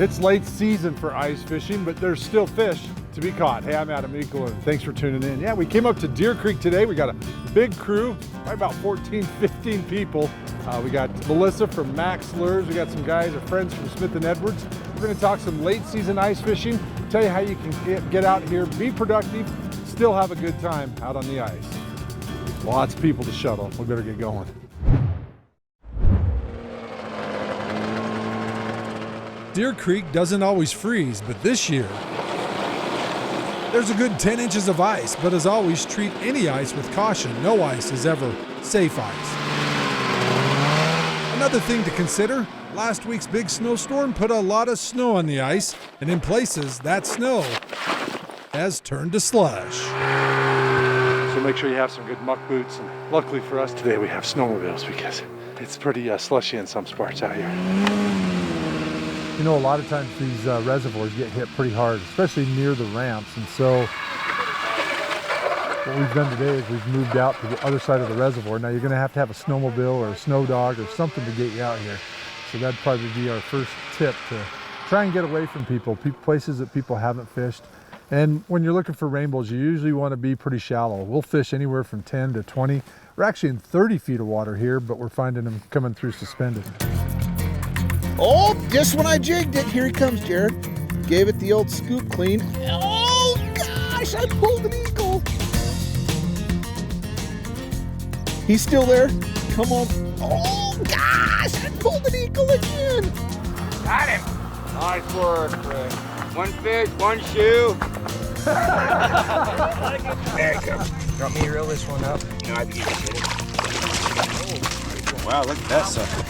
It's late season for ice fishing, but there's still fish to be caught. Hey, I'm Adam Eagle, and thanks for tuning in. Yeah, we came up to Deer Creek today. We got a big crew, probably about 14, 15 people. We got Melissa from Max Lures. We got some guys, our friends from Smith & Edwards. We're gonna talk some late season ice fishing, tell you how you can get out here, be productive, still have a good time out on the ice. Lots of people to shuttle. We better get going. Deer Creek doesn't always freeze, but this year, there's a good 10 inches of ice, but as always, treat any ice with caution. No ice is ever safe ice. Another thing to consider, last week's big snowstorm put a lot of snow on the ice, and in places, that snow has turned to slush. So make sure you have some good muck boots, and luckily for us today, we have snowmobiles because it's pretty slushy in some spots out here. You know, a lot of times these reservoirs get hit pretty hard, especially near the ramps. And so what we've done today is we've moved out to the other side of the reservoir. Now you're going to have a snowmobile or a snow dog or something to get you out here. So that'd probably be our first tip, to try and get away from places that people haven't fished. And when you're looking for rainbows, you usually want to be pretty shallow. We'll fish anywhere from 10 to 20. We're actually in 30 feet of water here, but we're finding them coming through suspended. Oh, just when I jigged it, here he comes, Jared. Gave it the old scoop clean. Oh, gosh, I pulled an eagle. He's still there. Come on. Oh, gosh, I pulled an eagle again. Got him. Nice work, Fred. One fish, one shoe. There he comes. You want me to reel this one up? No, I think you can get it. Oh, wow, look at that sucker.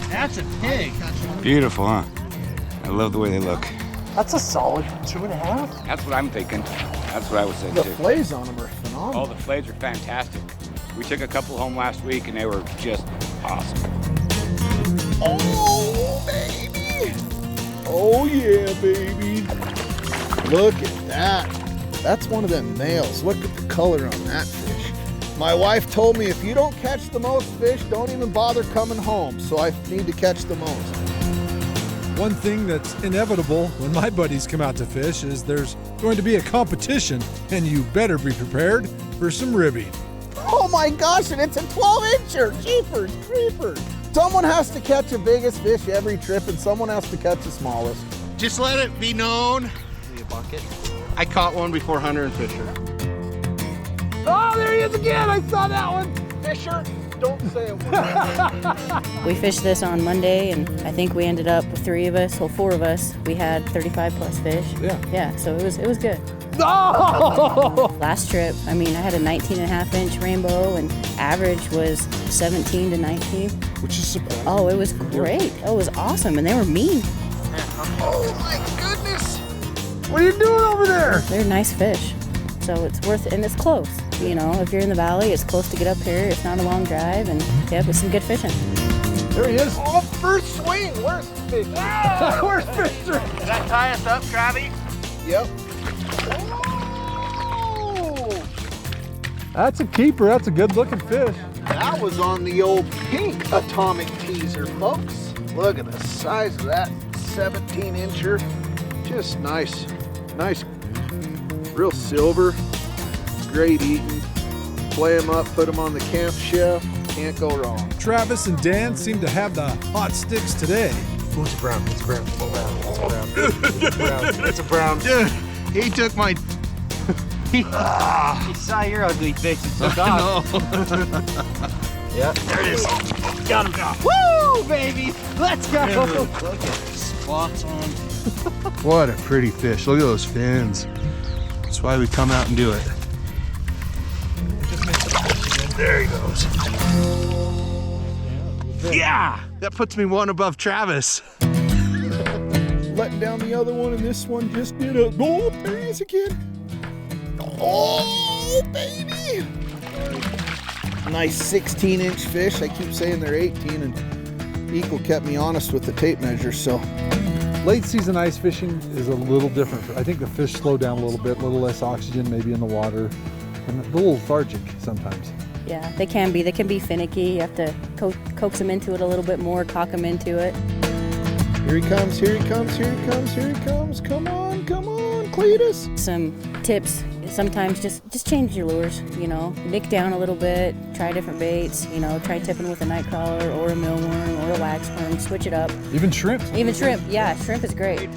That's a pig. Beautiful, huh? I love the way they look. That's a solid 2.5. That's what I'm thinking. That's what I would say The too. flays on them are phenomenal. Oh, the flays are fantastic. We took a couple home last week and they were just awesome. Oh, baby. Oh, yeah, baby. Look at that. That's one of them males. Look at the color on that fish. My wife told me if you don't catch the most fish, don't even bother coming home. So I need to catch the most. One thing that's inevitable when my buddies come out to fish is there's going to be a competition, and you better be prepared for some ribbing. Oh my gosh, and it's a 12-incher. Jeepers, creepers. Someone has to catch the biggest fish every trip, and someone has to catch the smallest. Just let it be known. A bucket. I caught one before Hunter and Fisher. Oh, there he is again. I saw that one. Fisher, don't say a word. We fished this on Monday, and I think we ended up with 4 of us. We had 35 plus fish. Yeah, so it was good. No! Last trip, I mean, I had a 19.5-inch rainbow, and average was 17 to 19. Which is surprising. Oh, it was great. Oh, it was awesome, and they were mean. Oh my goodness. What are you doing over there? They're nice fish, so it's worth it, and it's close. You know, if you're in the valley, it's close to get up here. It's not a long drive, and yep, it's some good fishing. There he is. Oh, first swing. Where's Fisher? Where's Fisher? Does that tie us up, Travis? Yep. Oh! That's a keeper. That's a good-looking fish. That was on the old pink atomic teaser, folks. Look at the size of that 17-incher. Just nice, real silver. Great eating. Play them up, put them on the camp shelf. Can't go wrong. Travis and Dan seem to have the hot sticks today. Oh, it's a brown. It's a brown. It's a brown. He took my. He saw your ugly face and took off. Yeah, there it is. Got him. Woo, baby! Let's go! Look at the spots on. What a pretty fish. Look at those fins. That's why we come out and do it. There he goes. Yeah! That puts me one above Travis. Letting down the other one, and this one just did a go. There he is again. Oh, baby! Nice 16-inch fish. I keep saying they're 18, and Eagle kept me honest with the tape measure, so. Late season ice fishing is a little different. I think the fish slow down a little bit, a little less oxygen maybe in the water, and a little lethargic sometimes. Yeah, they can be. They can be finicky. You have to coax them into it a little bit more, talk them into it. Here he comes, here he comes, here he comes, here he comes. Come on, Cletus. Some tips, sometimes just change your lures, you know. Nick down a little bit, try different baits, you know, try tipping with a night crawler or a millworm or a wax worm, switch it up. Even shrimp. Even shrimp, yeah, shrimp is great.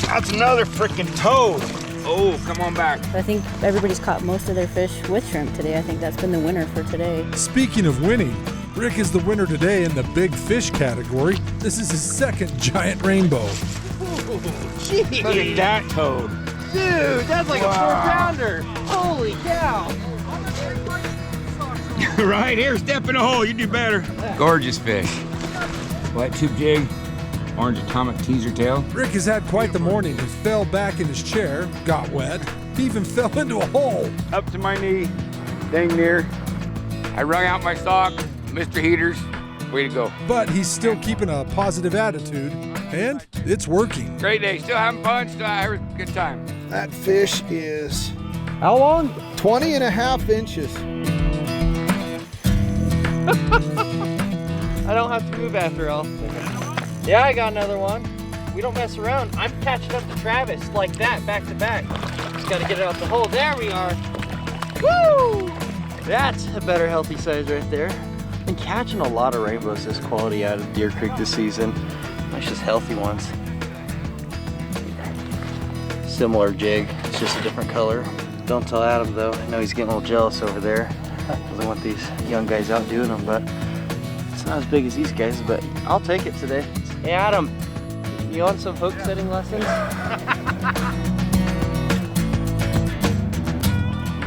That's another freaking toad. Oh, come on back. I think everybody's caught most of their fish with shrimp today. I think that's been the winner for today. Speaking of winning, Rick is the winner today in the big fish category. This is his second giant rainbow. Look at that toad. Dude, that's like a 4-pounder. Holy cow. Right here, step in the hole, you do better. Gorgeous fish. White tube jig, orange atomic teaser tail. Rick has had quite the morning. He fell back in his chair, got wet. He even fell into a hole. Up to my knee, dang near. I wrung out my sock, Mr. Heaters, way to go. But he's still keeping a positive attitude, and it's working. Great day, still having fun, still having a good time. That fish is How long? 20.5 inches. I don't have to move after all. Yeah, I got another one. We don't mess around. I'm catching up to Travis like that, back to back. Just gotta get it out the hole. There we are. Woo! That's a better healthy size right there. Been catching a lot of rainbows this quality out of Deer Creek this season. That's just healthy ones. Similar jig, it's just a different color. Don't tell Adam though. I know he's getting a little jealous over there. Doesn't want these young guys out doing them, but it's not as big as these guys, but I'll take it today. Hey Adam, you want some hook setting lessons?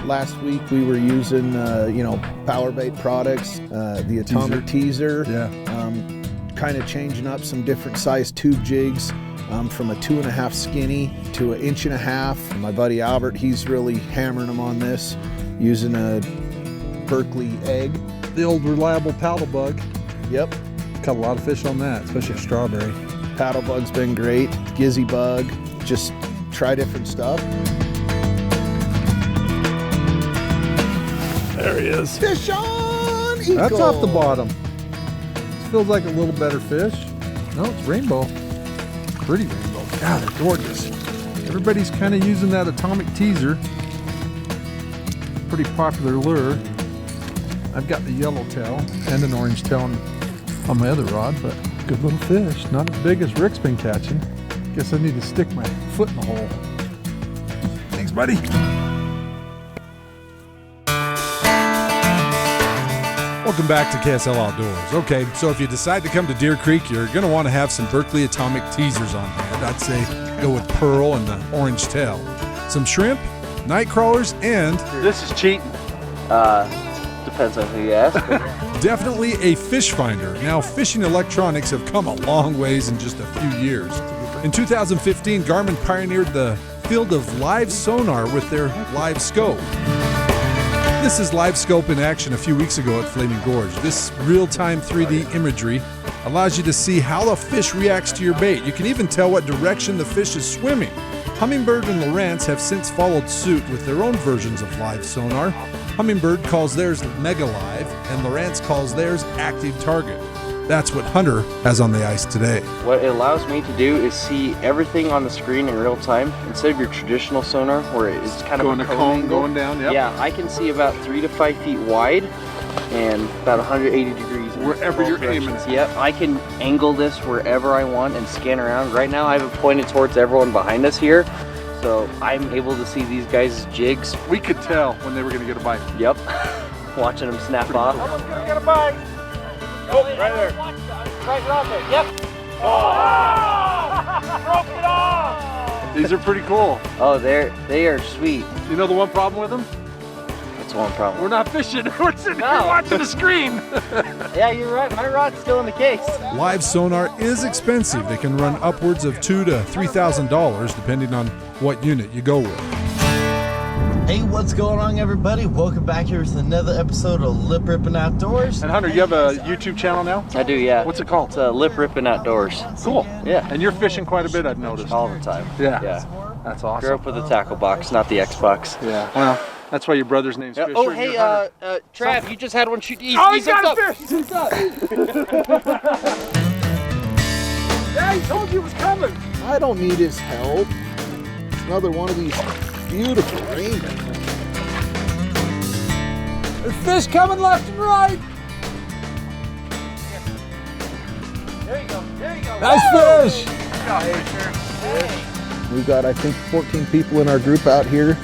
Last week we were using, power bait products, the atomic teaser. Yeah. Kind of changing up some different size tube jigs, from a 2.5 skinny to an 1.5 inch. My buddy Albert, he's really hammering them on this, using a Berkeley egg. The old reliable paddle bug. Yep. Caught a lot of fish on that, especially a strawberry. Paddle bug's been great. Gizzy bug, just try different stuff. There he is. Fish on eagle. That's off the bottom. This feels like a little better fish. No, it's rainbow. Pretty rainbow. God, they're gorgeous. Everybody's kind of using that atomic teaser. Pretty popular lure. I've got the yellowtail and an orange tail on my other rod, but good little fish. Not as big as Rick's been catching. Guess I need to stick my foot in the hole. Thanks, buddy. Welcome back to KSL Outdoors. Okay, so if you decide to come to Deer Creek, you're going to want to have some Berkeley Atomic teasers on hand. I'd say go with Pearl and the orange tail. Some shrimp, night crawlers, and This is cheating. Depends on who you ask. definitely a fish finder. Now, fishing electronics have come a long ways in just a few years. In 2015, Garmin pioneered the field of live sonar with their live scope. This is live scope in action a few weeks ago at Flaming Gorge. This real-time 3D imagery allows you to see how the fish reacts to your bait. You can even tell what direction the fish is swimming. Humminbird and Lowrance have since followed suit with their own versions of live sonar. Humminbird calls theirs Mega Live, and Lowrance calls theirs Active Target. That's what Hunter has on the ice today. What it allows me to do is see everything on the screen in real time instead of your traditional sonar where it's kind of a cone angle. Going down, yep. Yeah, I can see about 3 to 5 feet wide and about 180 degrees. in Wherever both you're directions. aiming. Yep, I can angle this wherever I want and scan around. Right now I have it pointed towards everyone behind us here, so I'm able to see these guys' jigs. We could tell when they were going to get a bite. Yep, watching them snap off. Someone's gonna get a bite. Oh, right there. Right off there, yep. Broke it off. These are pretty cool. Oh, they are sweet. You know the one problem with them? That's one problem. We're not fishing. We're sitting here No. watching the screen. Yeah, you're right. My rod's still in the case. Live sonar is expensive. They can run upwards of $2,000 to $3,000 depending on what unit you go with. Hey, what's going on, everybody? Welcome back here with another episode of Lip Rippin' Outdoors. And Hunter, you have a YouTube channel now? I do, yeah. What's it called? It's Lip Rippin' Outdoors. Cool. Yeah. And you're fishing quite a bit, I've noticed. All the time. Yeah. Yeah. That's awesome. Grew up with a tackle box, not the Xbox. Yeah. Well, that's why your brother's name's Fisher. Oh, and hey, you're Hunter. Trav, you just had one shoot. Oh, he's got a fish! told you it was coming. I don't need his help. It's another one of these beautiful rainbows. There's fish coming left and right. There you go. There you go. Nice fish. We've got, I think, 14 people in our group out here,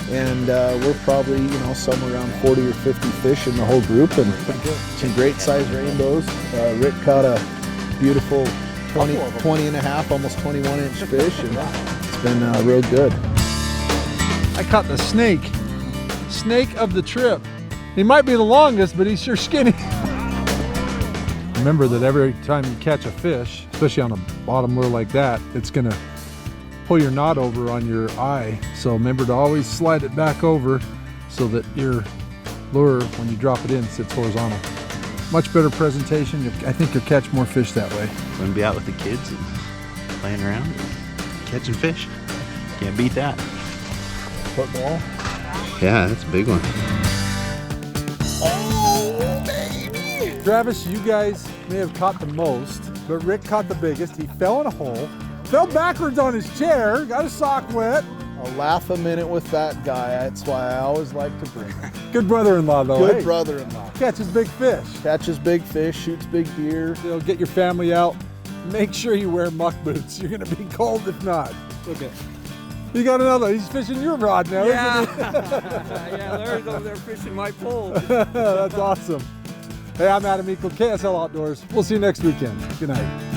and we're probably, somewhere around 40 or 50 fish in the whole group, and some great sized rainbows. Rick caught a beautiful 20 and a half, almost 21 inch fish, and it's been real good. I caught the snake of the trip. He might be the longest, but he's sure skinny. Remember that every time you catch a fish, especially on a bottom lure like that, it's gonna pull your knot over on your eye. So remember to always slide it back over so that your lure, when you drop it in, sits horizontal. Much better presentation. I think you'll catch more fish that way. Want to be out with the kids and playing around and catching fish. Can't beat that. Football. Yeah, that's a big one. Travis, you guys may have caught the most, but Rick caught the biggest. He fell in a hole, fell backwards on his chair, got his sock wet. I'll laugh a minute with that guy. That's why I always like to bring him. Good brother-in-law though. Good Hey, brother-in-law. catches big fish. Catches big fish, shoots big deer. You'll get your family out. Make sure you wear muck boots. You're gonna be cold if not. Look at. You got another. He's fishing your rod now, isn't he? Yeah, Larry's over there fishing my pole. That's awesome. Hey, I'm Adam Eagle, KSL Outdoors. We'll see you next weekend. Good night.